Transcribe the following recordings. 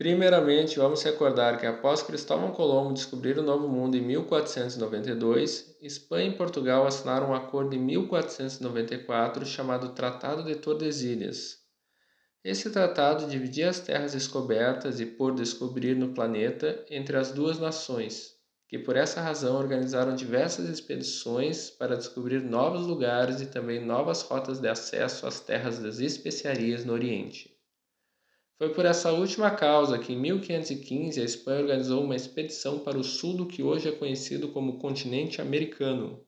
Primeiramente, vamos recordar que após Cristóvão Colombo descobrir o Novo Mundo em 1492, Espanha e Portugal assinaram um acordo em 1494 chamado Tratado de Tordesilhas. Esse tratado dividia as terras descobertas e por descobrir no planeta entre as duas nações, que por essa razão organizaram diversas expedições para descobrir novos lugares e também novas rotas de acesso às terras das especiarias no Oriente. Foi por essa última causa que em 1515 a Espanha organizou uma expedição para o sul do que hoje é conhecido como continente americano.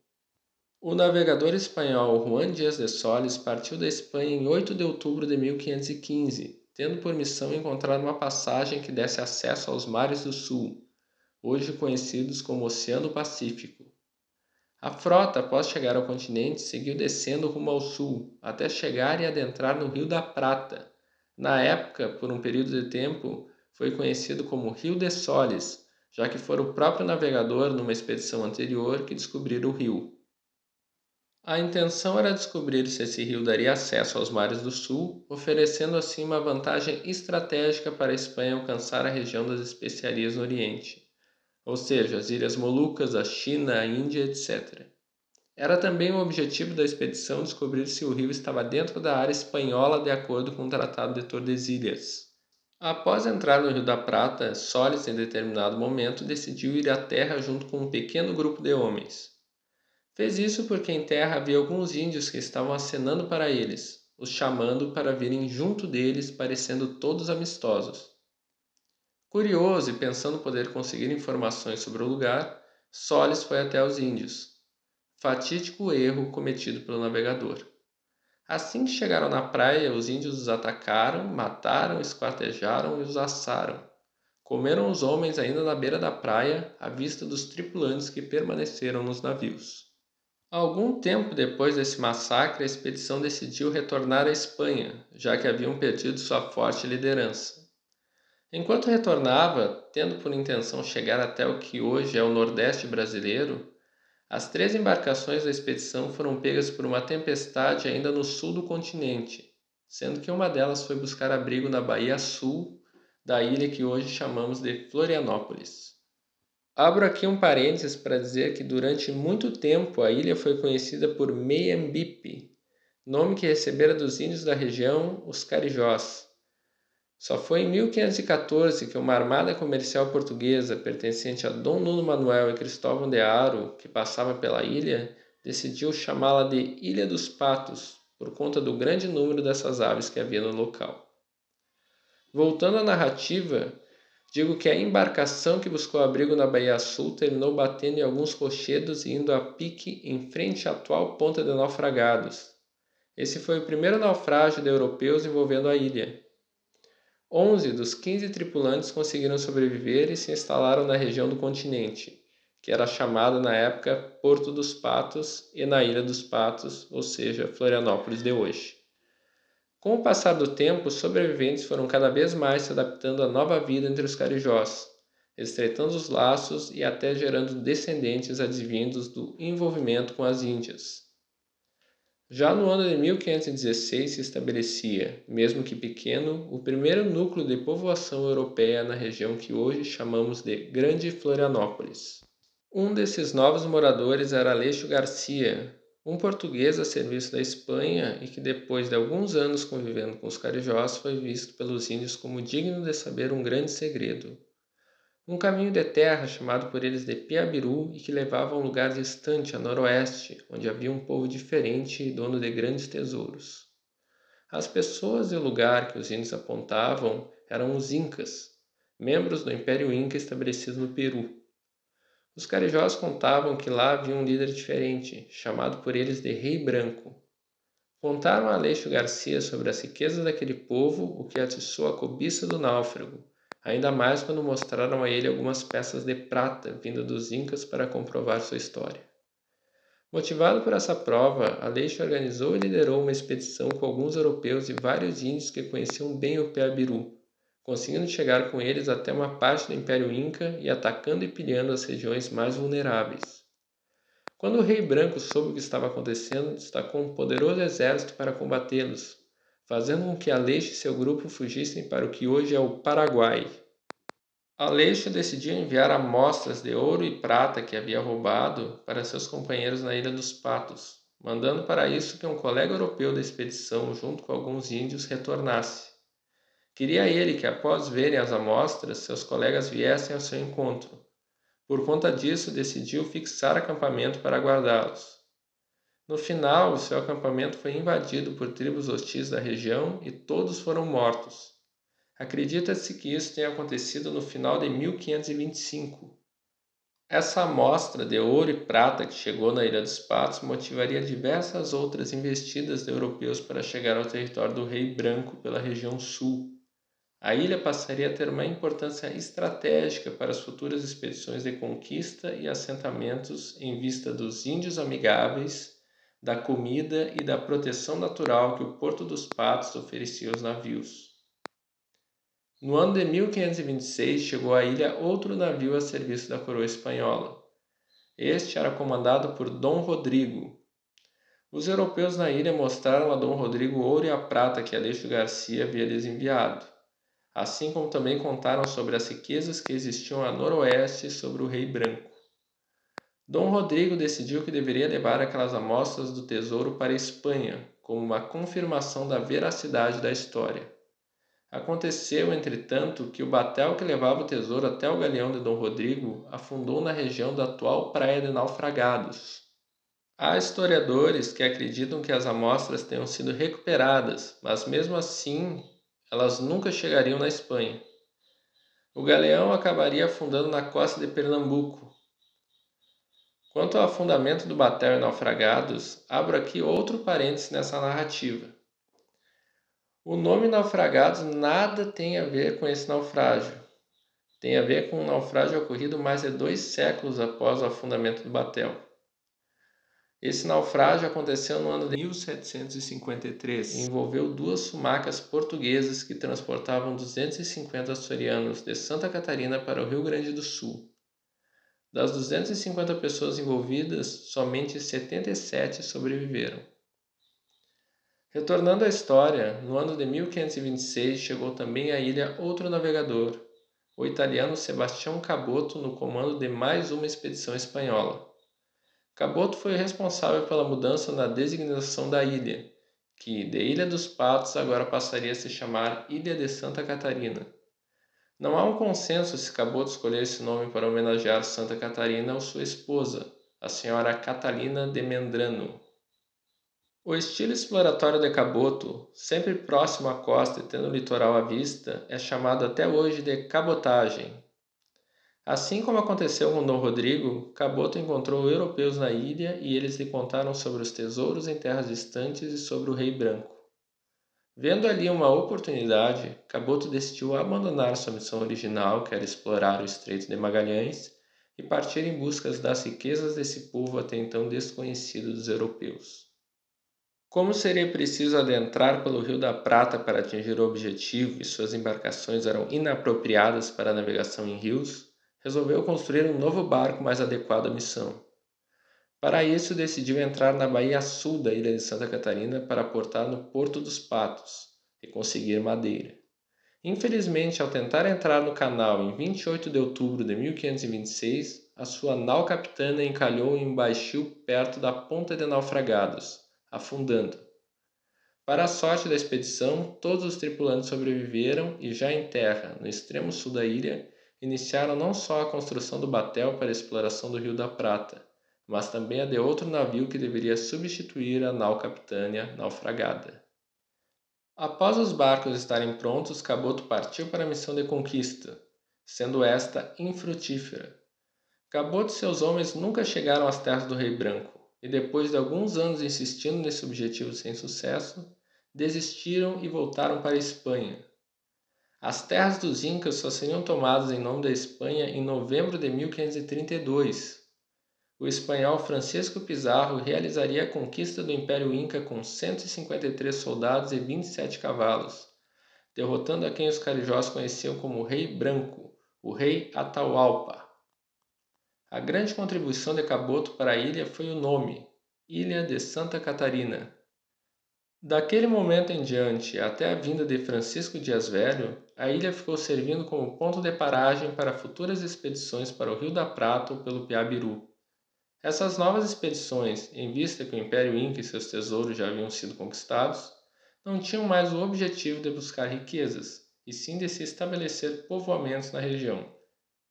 O navegador espanhol Juan Díaz de Solís partiu da Espanha em 8 de outubro de 1515, tendo por missão encontrar uma passagem que desse acesso aos mares do sul, hoje conhecidos como Oceano Pacífico. A frota, após chegar ao continente, seguiu descendo rumo ao sul, até chegar e adentrar no Rio da Prata. Na época, por um período de tempo, foi conhecido como Rio de Solis, já que fora o próprio navegador, numa expedição anterior, que descobriu o rio. A intenção era descobrir se esse rio daria acesso aos mares do sul, oferecendo assim uma vantagem estratégica para a Espanha alcançar a região das especiarias no Oriente, ou seja, as Ilhas Molucas, a China, a Índia, etc. Era também o objetivo da expedição descobrir se o rio estava dentro da área espanhola de acordo com o Tratado de Tordesilhas. Após entrar no Rio da Prata, Solis, em determinado momento, decidiu ir à terra junto com um pequeno grupo de homens. Fez isso porque em terra havia alguns índios que estavam acenando para eles, os chamando para virem junto deles, parecendo todos amistosos. Curioso e pensando poder conseguir informações sobre o lugar, Solis foi até os índios. Fatídico erro cometido pelo navegador. Assim que chegaram na praia, os índios os atacaram, mataram, esquartejaram e os assaram. Comeram os homens ainda na beira da praia, à vista dos tripulantes que permaneceram nos navios. Algum tempo depois desse massacre, a expedição decidiu retornar à Espanha, já que haviam perdido sua forte liderança. Enquanto retornava, tendo por intenção chegar até o que hoje é o Nordeste brasileiro, as 3 embarcações da expedição foram pegas por uma tempestade ainda no sul do continente, sendo que uma delas foi buscar abrigo na Baía Sul da ilha que hoje chamamos de Florianópolis. Abro aqui um parênteses para dizer que durante muito tempo a ilha foi conhecida por Meiambipe, nome que recebera dos índios da região, os Carijós. Só foi em 1514 que uma armada comercial portuguesa pertencente a Dom Nuno Manuel e Cristóvão de Haro, que passava pela ilha, decidiu chamá-la de Ilha dos Patos, por conta do grande número dessas aves que havia no local. Voltando à narrativa, digo que a embarcação que buscou abrigo na Baía Sul terminou batendo em alguns rochedos e indo a pique em frente à atual ponta de naufragados. Esse foi o primeiro naufrágio de europeus envolvendo a ilha. 11 dos 15 tripulantes conseguiram sobreviver e se instalaram na região do continente, que era chamada na época Porto dos Patos e na Ilha dos Patos, ou seja, Florianópolis de hoje. Com o passar do tempo, os sobreviventes foram cada vez mais se adaptando à nova vida entre os carijós, estreitando os laços e até gerando descendentes advindos do envolvimento com as Índias. Já no ano de 1516 se estabelecia, mesmo que pequeno, o primeiro núcleo de povoação europeia na região que hoje chamamos de Grande Florianópolis. Um desses novos moradores era Aleixo Garcia, um português a serviço da Espanha e que depois de alguns anos convivendo com os carijós foi visto pelos índios como digno de saber um grande segredo. Um caminho de terra chamado por eles de Piabiru e que levava a um lugar distante a noroeste, onde havia um povo diferente e dono de grandes tesouros. As pessoas e o lugar que os índios apontavam eram os Incas, membros do Império Inca estabelecido no Peru. Os carijós contavam que lá havia um líder diferente, chamado por eles de Rei Branco. Contaram a Aleixo Garcia sobre as riquezas daquele povo, o que atiçou a cobiça do náufrago, ainda mais quando mostraram a ele algumas peças de prata vindas dos Incas para comprovar sua história. Motivado por essa prova, Aleixo organizou e liderou uma expedição com alguns europeus e vários índios que conheciam bem o Piabiru, conseguindo chegar com eles até uma parte do Império Inca e atacando e pilhando as regiões mais vulneráveis. Quando o Rei Branco soube o que estava acontecendo, destacou um poderoso exército para combatê-los, fazendo com que Aleixo e seu grupo fugissem para o que hoje é o Paraguai, Aleixo decidiu enviar amostras de ouro e prata que havia roubado para seus companheiros na Ilha dos Patos, mandando para isso que um colega europeu da expedição, junto com alguns índios, retornasse. Queria ele que, após verem as amostras, seus colegas viessem ao seu encontro. Por conta disso, decidiu fixar acampamento para aguardá-los. No final, o seu acampamento foi invadido por tribos hostis da região e todos foram mortos. Acredita-se que isso tenha acontecido no final de 1525. Essa amostra de ouro e prata que chegou na Ilha dos Patos motivaria diversas outras investidas de europeus para chegar ao território do Rei Branco pela região sul. A ilha passaria a ter uma importância estratégica para as futuras expedições de conquista e assentamentos em vista dos índios amigáveis, da comida e da proteção natural que o Porto dos Patos oferecia aos navios. No ano de 1526 chegou à ilha outro navio a serviço da coroa espanhola. Este era comandado por Dom Rodrigo. Os europeus na ilha mostraram a Dom Rodrigo o ouro e a prata que Aleixo Garcia havia lhes enviado, assim como também contaram sobre as riquezas que existiam a noroeste sobre o Rei Branco. Dom Rodrigo decidiu que deveria levar aquelas amostras do tesouro para a Espanha, como uma confirmação da veracidade da história. Aconteceu, entretanto, que o batel que levava o tesouro até o galeão de Dom Rodrigo afundou na região da atual Praia de Naufragados. Há historiadores que acreditam que as amostras tenham sido recuperadas, mas mesmo assim elas nunca chegariam na Espanha. O galeão acabaria afundando na costa de Pernambuco. Quanto ao afundamento do batel em Naufragados, abro aqui outro parêntese nessa narrativa. O nome Naufragados nada tem a ver com esse naufrágio. Tem a ver com um naufrágio ocorrido mais de 2 séculos após o afundamento do batel. Esse naufrágio aconteceu no ano de 1753 e envolveu 2 sumacas portuguesas que transportavam 250 açorianos de Santa Catarina para o Rio Grande do Sul. Das 250 pessoas envolvidas, somente 77 sobreviveram. Retornando à história, no ano de 1526 chegou também à ilha outro navegador, o italiano Sebastião Caboto, no comando de mais uma expedição espanhola. Caboto foi responsável pela mudança na designação da ilha, que de Ilha dos Patos agora passaria a se chamar Ilha de Santa Catarina. Não há um consenso se Caboto escolheu esse nome para homenagear Santa Catarina ou sua esposa, a senhora Catalina de Medrano. O estilo exploratório de Caboto, sempre próximo à costa e tendo o litoral à vista, é chamado até hoje de cabotagem. Assim como aconteceu com Dom Rodrigo, Caboto encontrou europeus na ilha e eles lhe contaram sobre os tesouros em terras distantes e sobre o Rei Branco. Vendo ali uma oportunidade, Caboto decidiu abandonar sua missão original, que era explorar o Estreito de Magalhães, e partir em busca das riquezas desse povo até então desconhecido dos europeus. Como seria preciso adentrar pelo Rio da Prata para atingir o objetivo e suas embarcações eram inapropriadas para a navegação em rios, resolveu construir um novo barco mais adequado à missão. Para isso, decidiu entrar na baía sul da ilha de Santa Catarina para aportar no Porto dos Patos e conseguir madeira. Infelizmente, ao tentar entrar no canal em 28 de outubro de 1526, a sua nau capitana encalhou em um baixio perto da Ponta de Naufragados, afundando. Para a sorte da expedição, todos os tripulantes sobreviveram e, já em terra, no extremo sul da ilha, iniciaram não só a construção do batel para a exploração do Rio da Prata, mas também a de outro navio que deveria substituir a nau capitânia naufragada. Após os barcos estarem prontos, Caboto partiu para a missão de conquista, sendo esta infrutífera. Caboto e seus homens nunca chegaram às terras do Rei Branco, e depois de alguns anos insistindo nesse objetivo sem sucesso, desistiram e voltaram para a Espanha. As terras dos Incas só seriam tomadas em nome da Espanha em novembro de 1532. O espanhol Francisco Pizarro realizaria a conquista do Império Inca com 153 soldados e 27 cavalos, derrotando a quem os carijós conheciam como Rei Branco, o Rei Atahualpa. A grande contribuição de Caboto para a ilha foi o nome, Ilha de Santa Catarina. Daquele momento em diante, até a vinda de Francisco Dias Velho, a ilha ficou servindo como ponto de paragem para futuras expedições para o Rio da Prata ou pelo Piabiru. Essas novas expedições, em vista que o Império Inca e seus tesouros já haviam sido conquistados, não tinham mais o objetivo de buscar riquezas, e sim de se estabelecer povoamentos na região,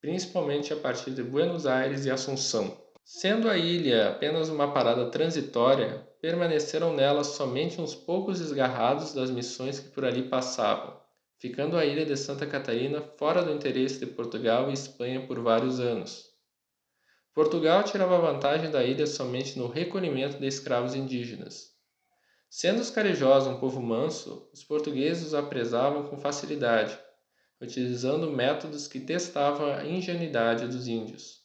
principalmente a partir de Buenos Aires e Assunção. Sendo a ilha apenas uma parada transitória, permaneceram nela somente uns poucos esgarrados das missões que por ali passavam, ficando a ilha de Santa Catarina fora do interesse de Portugal e Espanha por vários anos. Portugal tirava vantagem da ilha somente no recolhimento de escravos indígenas. Sendo os carijosos um povo manso, os portugueses os apresavam com facilidade, utilizando métodos que testavam a ingenuidade dos índios.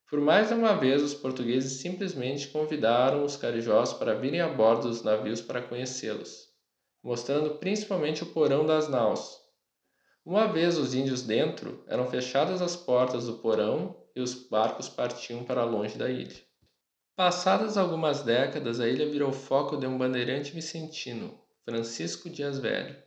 Por mais de uma vez, os portugueses simplesmente convidaram os carijós para virem a bordo dos navios para conhecê-los, mostrando principalmente o porão das naus. Uma vez os índios dentro, eram fechadas as portas do porão e os barcos partiam para longe da ilha. Passadas algumas décadas, a ilha virou foco de um bandeirante vicentino, Francisco Dias Velho.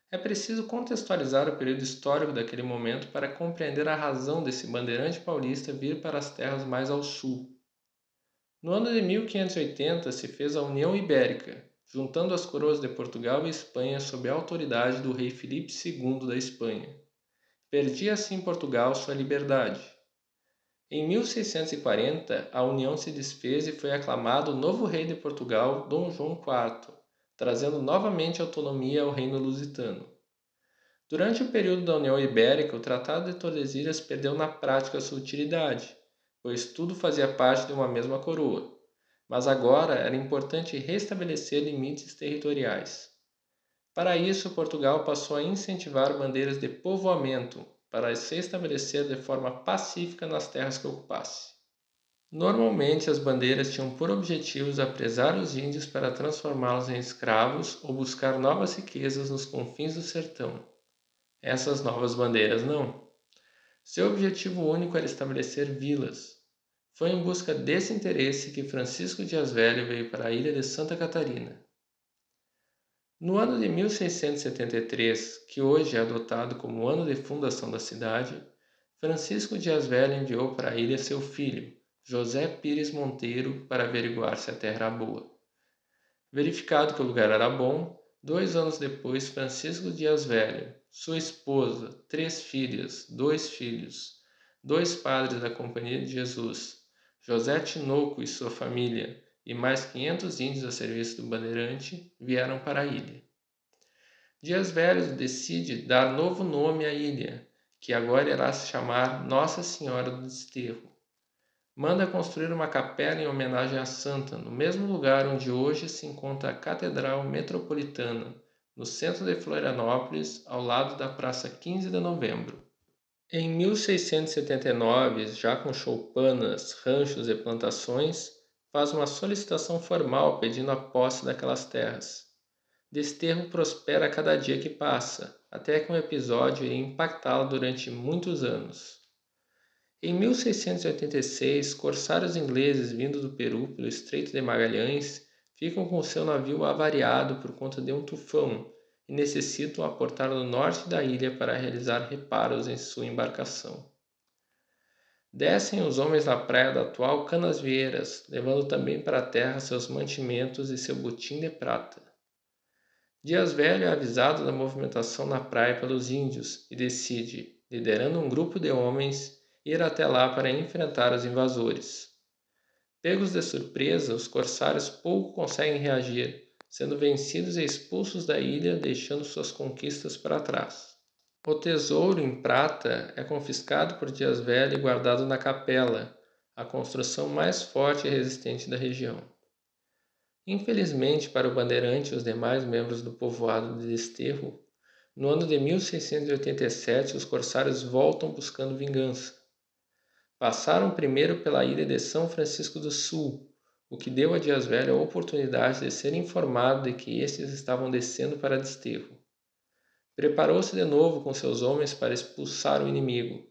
É preciso contextualizar o período histórico daquele momento para compreender a razão desse bandeirante paulista vir para as terras mais ao sul. No ano de 1580 se fez a União Ibérica, juntando as coroas de Portugal e Espanha sob a autoridade do rei Filipe II da Espanha. Perdia assim Portugal sua liberdade. Em 1640, a união se desfez e foi aclamado o novo rei de Portugal, Dom João IV, trazendo novamente autonomia ao reino lusitano. Durante o período da União Ibérica, o Tratado de Tordesilhas perdeu na prática sua utilidade, pois tudo fazia parte de uma mesma coroa, mas agora era importante restabelecer limites territoriais. Para isso, Portugal passou a incentivar bandeiras de povoamento para se estabelecer de forma pacífica nas terras que ocupasse. Normalmente, as bandeiras tinham por objetivos apresar os índios para transformá-los em escravos ou buscar novas riquezas nos confins do sertão. Essas novas bandeiras não. Seu objetivo único era estabelecer vilas. Foi em busca desse interesse que Francisco Dias Velho veio para a ilha de Santa Catarina. No ano de 1673, que hoje é adotado como o ano de fundação da cidade, Francisco Dias Velho enviou para a ilha seu filho, José Pires Monteiro, para averiguar se a terra era boa. Verificado que o lugar era bom, 2 anos depois, Francisco Dias Velho, sua esposa, 3 filhas, 2 filhos, 2 padres da Companhia de Jesus, José Tinoco e sua família, e mais 500 índios a serviço do bandeirante, vieram para a ilha. Dias Velho decide dar novo nome à ilha, que agora irá se chamar Nossa Senhora do Desterro. Manda construir uma capela em homenagem à santa, no mesmo lugar onde hoje se encontra a Catedral Metropolitana, no centro de Florianópolis, ao lado da Praça 15 de Novembro. Em 1679, já com choupanas, ranchos e plantações, faz uma solicitação formal pedindo a posse daquelas terras. Desterro prospera a cada dia que passa, até que um episódio iria impactá-lo durante muitos anos. Em 1686, corsários ingleses vindos do Peru pelo Estreito de Magalhães ficam com seu navio avariado por conta de um tufão e necessitam aportar no norte da ilha para realizar reparos em sua embarcação. Descem os homens na praia da atual Canasvieiras, levando também para a terra seus mantimentos e seu botim de prata. Dias Velho é avisado da movimentação na praia pelos índios e decide, liderando um grupo de homens, ir até lá para enfrentar os invasores. Pegos de surpresa, os corsários pouco conseguem reagir, sendo vencidos e expulsos da ilha, deixando suas conquistas para trás. O tesouro em prata é confiscado por Dias Velho e guardado na capela, a construção mais forte e resistente da região. Infelizmente para o bandeirante e os demais membros do povoado de Desterro, no ano de 1687 os corsários voltam buscando vingança. Passaram primeiro pela ilha de São Francisco do Sul, o que deu a Dias Velho a oportunidade de ser informado de que estes estavam descendo para Desterro. Preparou-se de novo com seus homens para expulsar o inimigo.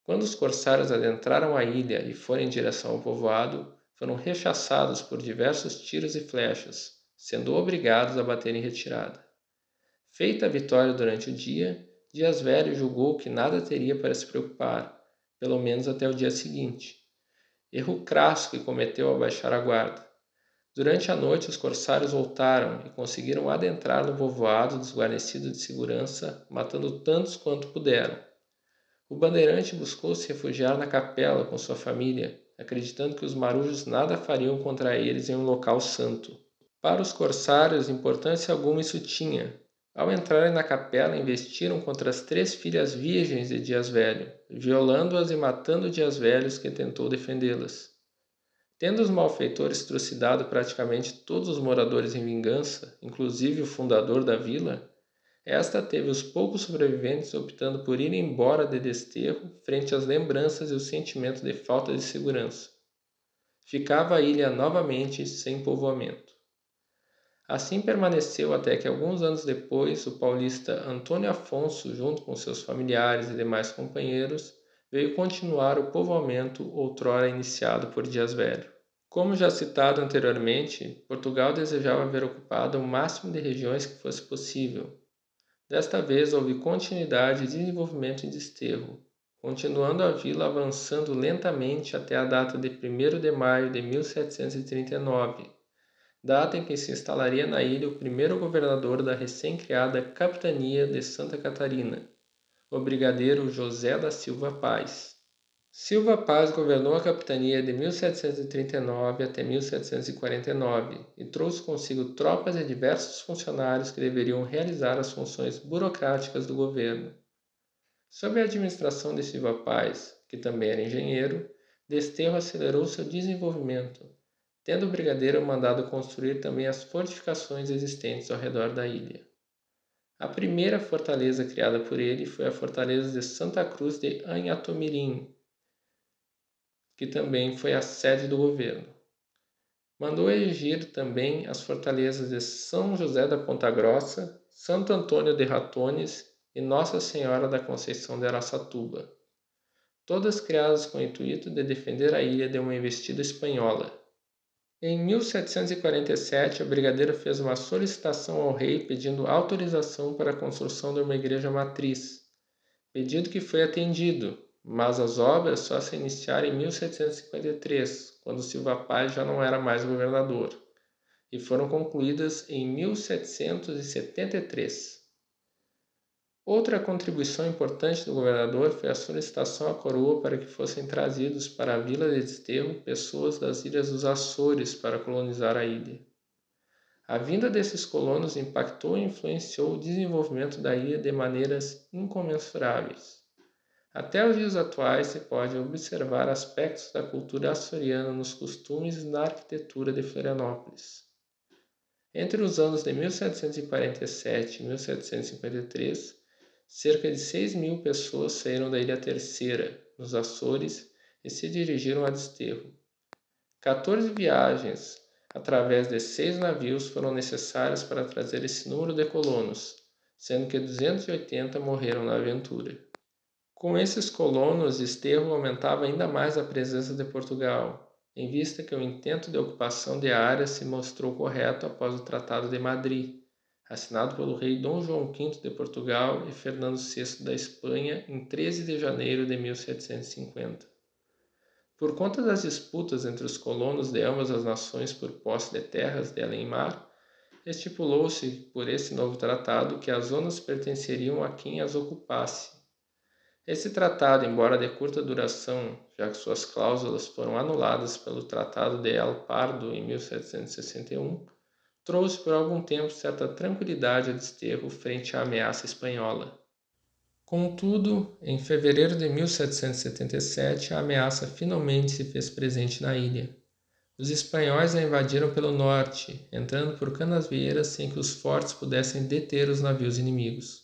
Quando os corsários adentraram a ilha e foram em direção ao povoado, foram rechaçados por diversos tiros e flechas, sendo obrigados a bater em retirada. Feita a vitória durante o dia, Dias Velho julgou que nada teria para se preocupar, pelo menos até o dia seguinte. Erro crasso que cometeu ao baixar a guarda. Durante a noite, os corsários voltaram e conseguiram adentrar no povoado desguarnecido de segurança, matando tantos quanto puderam. O bandeirante buscou se refugiar na capela com sua família, acreditando que os marujos nada fariam contra eles em um local santo. Para os corsários, importância alguma isso tinha. Ao entrarem na capela, investiram contra as 3 filhas virgens de Dias Velho, violando-as e matando Dias Velho que tentou defendê-las. Tendo os malfeitores trucidado praticamente todos os moradores em vingança, inclusive o fundador da vila, esta teve os poucos sobreviventes optando por ir embora de desterro frente às lembranças e o sentimento de falta de segurança. Ficava a ilha novamente sem povoamento. Assim permaneceu até que alguns anos depois o paulista Antônio Afonso, junto com seus familiares e demais companheiros, veio continuar o povoamento outrora iniciado por Dias Velho. Como já citado anteriormente, Portugal desejava ver ocupada o máximo de regiões que fosse possível. Desta vez houve continuidade e desenvolvimento em Desterro, continuando a vila avançando lentamente até a data de 1º de maio de 1739, data em que se instalaria na ilha o primeiro governador da recém-criada Capitania de Santa Catarina, o brigadeiro José da Silva Paz. Silva Paz governou a capitania de 1739 até 1749 e trouxe consigo tropas e diversos funcionários que deveriam realizar as funções burocráticas do governo. Sob a administração de Silva Paz, que também era engenheiro, Desterro acelerou seu desenvolvimento, tendo o brigadeiro mandado construir também as fortificações existentes ao redor da ilha. A primeira fortaleza criada por ele foi a fortaleza de Santa Cruz de Anhatomirim, que também foi a sede do governo. Mandou erigir também as fortalezas de São José da Ponta Grossa, Santo Antônio de Ratones e Nossa Senhora da Conceição de Araçatuba, todas criadas com o intuito de defender a ilha de uma investida espanhola. Em 1747, o brigadeiro fez uma solicitação ao rei pedindo autorização para a construção de uma igreja matriz, pedido que foi atendido, mas as obras só se iniciaram em 1753, quando Silva Paz já não era mais governador, e foram concluídas em 1773. Outra contribuição importante do governador foi a solicitação à coroa para que fossem trazidos para a vila de Desterro pessoas das ilhas dos Açores para colonizar a ilha. A vinda desses colonos impactou e influenciou o desenvolvimento da ilha de maneiras incomensuráveis. Até os dias atuais se pode observar aspectos da cultura açoriana nos costumes e na arquitetura de Florianópolis. Entre os anos de 1747 e 1753, cerca de 6.000 pessoas saíram da Ilha Terceira, nos Açores, e se dirigiram a Desterro. 14 viagens através de 6 navios foram necessárias para trazer esse número de colonos, sendo que 280 morreram na aventura. Com esses colonos, Desterro aumentava ainda mais a presença de Portugal, em vista que o intento de ocupação de áreas se mostrou correto após o Tratado de Madrid, assinado pelo rei Dom João V de Portugal e Fernando VI da Espanha em 13 de janeiro de 1750. Por conta das disputas entre os colonos de ambas as nações por posse de terras de além-mar, estipulou-se por esse novo tratado que as zonas pertenceriam a quem as ocupasse. Esse tratado, embora de curta duração, já que suas cláusulas foram anuladas pelo Tratado de El Pardo em 1761, trouxe por algum tempo certa tranquilidade a Desterro frente à ameaça espanhola. Contudo, em fevereiro de 1777, a ameaça finalmente se fez presente na ilha. Os espanhóis a invadiram pelo norte, entrando por Canasvieiras sem que os fortes pudessem deter os navios inimigos.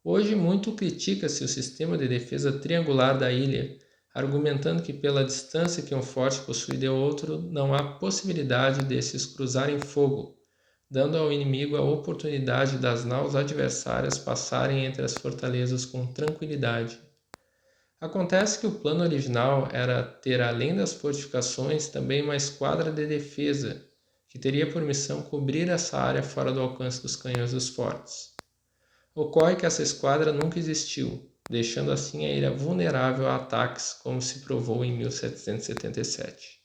Hoje muito critica-se o sistema de defesa triangular da ilha, argumentando que pela distância que um forte possui de outro, não há possibilidade desses cruzarem fogo, dando ao inimigo a oportunidade das naus adversárias passarem entre as fortalezas com tranquilidade. Acontece que o plano original era ter, além das fortificações, também uma esquadra de defesa, que teria por missão cobrir essa área fora do alcance dos canhões dos fortes. Ocorre que essa esquadra nunca existiu, deixando assim a ilha vulnerável a ataques, como se provou em 1777.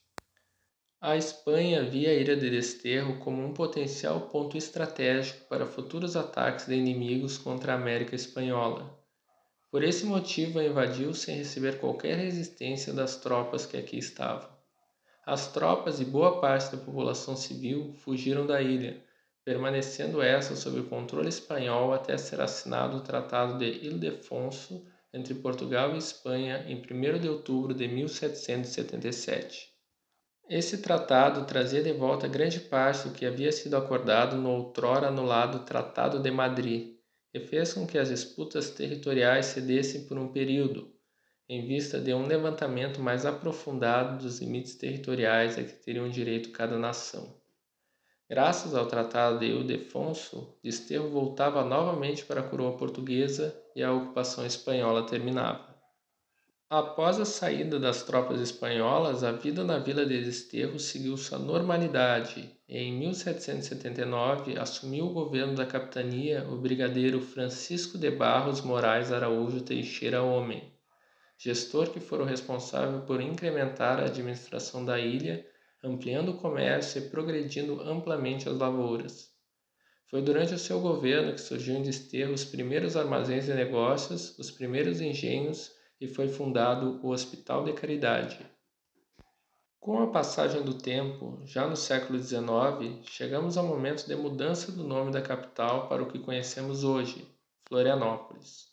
A Espanha via a Ilha de Desterro como um potencial ponto estratégico para futuros ataques de inimigos contra a América Espanhola. Por esse motivo, a invadiu sem receber qualquer resistência das tropas que aqui estavam. As tropas e boa parte da população civil fugiram da ilha, permanecendo essa sob o controle espanhol até ser assinado o Tratado de Ildefonso entre Portugal e Espanha em 1º de outubro de 1777. Esse tratado trazia de volta grande parte do que havia sido acordado no outrora anulado Tratado de Madrid e fez com que as disputas territoriais cedessem por um período, em vista de um levantamento mais aprofundado dos limites territoriais a que teriam direito cada nação. Graças ao Tratado de Ildefonso, Desterro voltava novamente para a coroa portuguesa e a ocupação espanhola terminava. Após a saída das tropas espanholas, a vida na vila de Desterro seguiu sua normalidade e em 1779 assumiu o governo da capitania o brigadeiro Francisco de Barros Moraes Araújo Teixeira Homem, gestor que fora o responsável por incrementar a administração da ilha, ampliando o comércio e progredindo amplamente as lavouras. Foi durante o seu governo que surgiu em Desterro os primeiros armazéns de negócios, os primeiros engenhos e foi fundado o Hospital de Caridade. Com a passagem do tempo, já no século XIX, chegamos ao momento de mudança do nome da capital para o que conhecemos hoje, Florianópolis.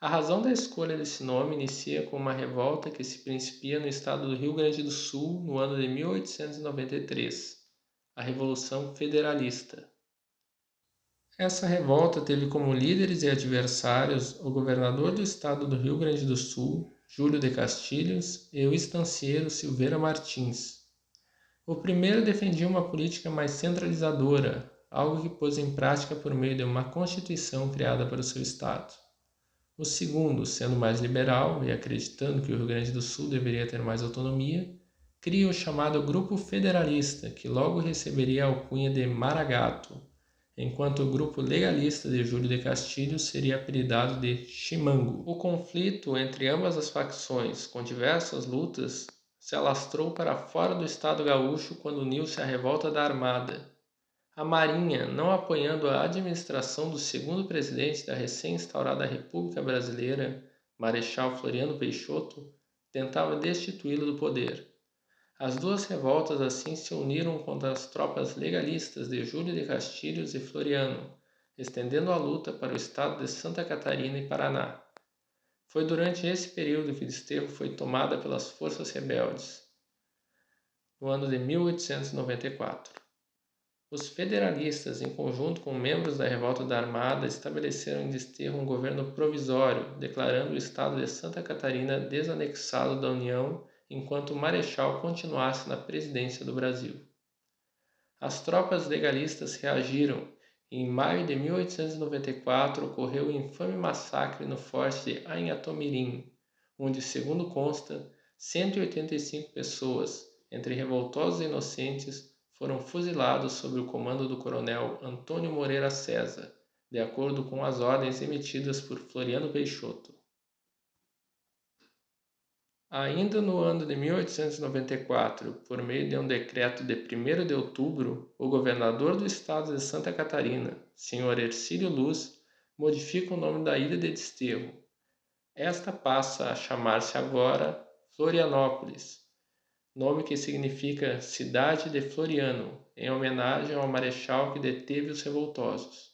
A razão da escolha desse nome inicia com uma revolta que se principia no estado do Rio Grande do Sul no ano de 1893, a Revolução Federalista. Essa revolta teve como líderes e adversários o governador do estado do Rio Grande do Sul, Júlio de Castilhos, e o estancieiro Silveira Martins. O primeiro defendia uma política mais centralizadora, algo que pôs em prática por meio de uma constituição criada para o seu estado. O segundo, sendo mais liberal e acreditando que o Rio Grande do Sul deveria ter mais autonomia, cria o chamado Grupo Federalista, que logo receberia a alcunha de Maragato, enquanto o grupo legalista de Júlio de Castilhos seria apelidado de Chimango. O conflito entre ambas as facções, com diversas lutas, se alastrou para fora do estado gaúcho quando uniu-se à revolta da Armada. A Marinha, não apoiando a administração do segundo presidente da recém-instaurada República Brasileira, Marechal Floriano Peixoto, tentava destituí-lo do poder. As duas revoltas assim se uniram contra as tropas legalistas de Júlio de Castilhos e Floriano, estendendo a luta para o estado de Santa Catarina e Paraná. Foi durante esse período que Desterro foi tomada pelas forças rebeldes, no ano de 1894. Os federalistas, em conjunto com membros da revolta da Armada, estabeleceram em Desterro um governo provisório, declarando o estado de Santa Catarina desanexado da União enquanto o Marechal continuasse na presidência do Brasil. As tropas legalistas reagiram e em maio de 1894 ocorreu o infame massacre no forte de Anhatomirim, onde, segundo consta, 185 pessoas, entre revoltosos e inocentes, foram fuzilados sob o comando do coronel Antônio Moreira César, de acordo com as ordens emitidas por Floriano Peixoto. Ainda no ano de 1894, por meio de um decreto de 1º de outubro, o governador do estado de Santa Catarina, Sr. Hercílio Luz, modifica o nome da ilha de Desterro. Esta passa a chamar-se agora Florianópolis, nome que significa Cidade de Floriano, em homenagem ao marechal que deteve os revoltosos.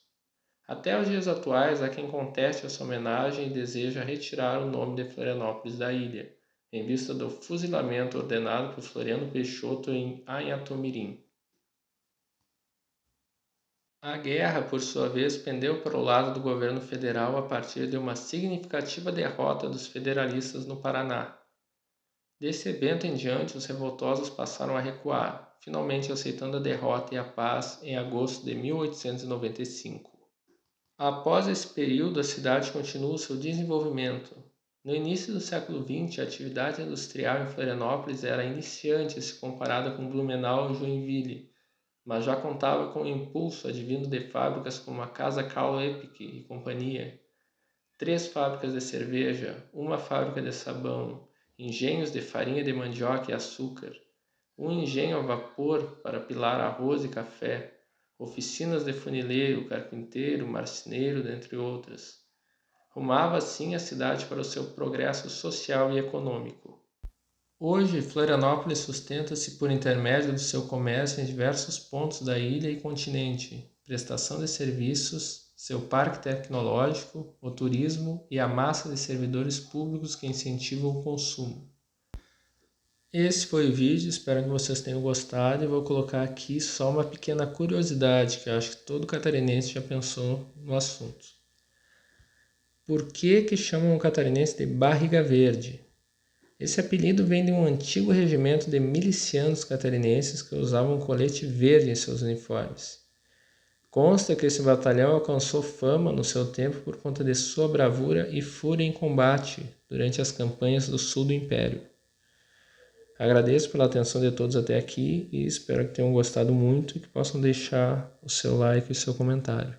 Até os dias atuais, há quem conteste essa homenagem e deseja retirar o nome de Florianópolis da ilha, em vista do fuzilamento ordenado por Floriano Peixoto em Anhatomirim. A guerra, por sua vez, pendeu para o lado do governo federal a partir de uma significativa derrota dos federalistas no Paraná. Desse evento em diante, os revoltosos passaram a recuar, finalmente aceitando a derrota e a paz em agosto de 1895. Após esse período, a cidade continua o seu desenvolvimento. No início do século XX, a atividade industrial em Florianópolis era iniciante se comparada com Blumenau e Joinville, mas já contava com o impulso advindo de fábricas como a Casa Carl Epic e companhia, 3 fábricas de cerveja, 1 fábrica de sabão, engenhos de farinha de mandioca e açúcar, um engenho a vapor para pilar arroz e café, oficinas de funileiro, carpinteiro, marceneiro, dentre outras. Rumava assim a cidade para o seu progresso social e econômico. Hoje, Florianópolis sustenta-se por intermédio do seu comércio em diversos pontos da ilha e continente, prestação de serviços, seu parque tecnológico, o turismo e a massa de servidores públicos que incentivam o consumo. Esse foi o vídeo, espero que vocês tenham gostado e vou colocar aqui só uma pequena curiosidade que eu acho que todo catarinense já pensou no assunto. Por que chamam o catarinense de Barriga Verde? Esse apelido vem de um antigo regimento de milicianos catarinenses que usavam colete verde em seus uniformes. Consta que esse batalhão alcançou fama no seu tempo por conta de sua bravura e fúria em combate durante as campanhas do sul do Império. Agradeço pela atenção de todos até aqui e espero que tenham gostado muito e que possam deixar o seu like e o seu comentário.